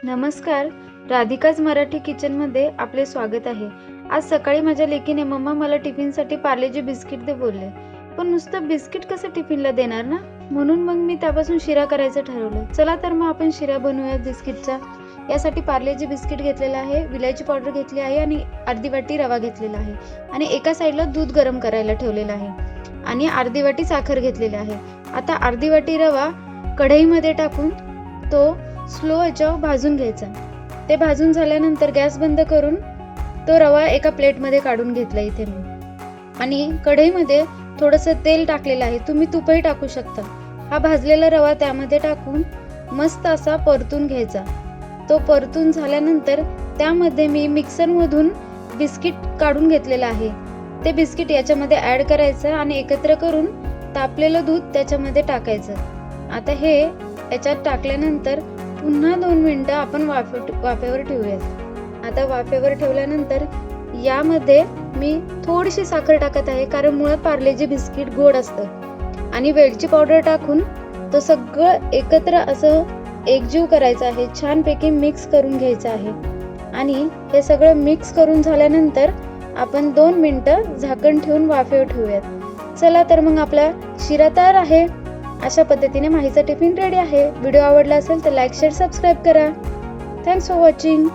नमस्कार, राधिकाज मराठी किचनमध्ये आपले स्वागत आहे. आज सकाळी माझ्या लेकीने मम्मा मला टिफिनसाठी पार्लेजी बिस्किट दे बोलले. पण नुसतं बिस्किट कसं टिफिनला देणार ना? म्हणून मग मी त्यापासून शिरा करायचं ठरवलं. चला तर मग आपण शिरा बनवूया बिस्किटचा. यासाठी पार्लेजी बिस्किट घेतलेला आहे, विलायची पावडर घेतली आहे आणि अर्धी वाटी रवा घेतलेला आहे आणि एका साईडला दूध गरम करायला ठेवलेलं आहे आणि अर्धी वाटी साखर घेतलेली आहे. आता अर्धी वाटी रवा कढईमध्ये टाकून तो स्लो याच्यावर भाजून घ्यायचा. ते भाजून झाल्यानंतर गॅस बंद करून तो रवा एका प्लेटमध्ये काढून घेतला इथे मी. आणि कढईमध्ये थोडंसं तेल टाकलेलं आहे, तुम्ही तुपही टाकू शकता. हा भाजलेला रवा त्यामध्ये टाकून मस्त असा परतून घ्यायचा. तो परतून झाल्यानंतर त्यामध्ये मी मिक्सरमधून बिस्किट काढून घेतलेलं आहे. ते बिस्किट याच्यामध्ये ॲड करायचं आणि एकत्र करून तापलेलं दूध त्याच्यामध्ये टाकायचं. आता हे याच्यात टाकल्यानंतर पुन्हा 2 मिनिटं आपण वाफेवर ठेवूयात. आता वाफेवर ठेवल्यानंतर यामध्ये मी थोडीशी साखर टाकत आहे, कारण मुळात पार्लेजी बिस्किट गोड असतं. आणि वेलची पावडर टाकून तो सगळं एकत्र असं एकजीव करायचं आहे, छानपैकी मिक्स करून घ्यायचं आहे. आणि हे सगळं मिक्स करून झाल्यानंतर आपण 2 मिनिटं झाकण ठेवून वाफेवर ठेवूयात. चला तर मग आपला शिरा तयार आहे. अशा पद्धतीने माहीचा टिफिन रेडी आहे. व्हिडिओ आवडला असेल तर लाईक, शेअर, सबस्क्राईब करा. Thanks for watching.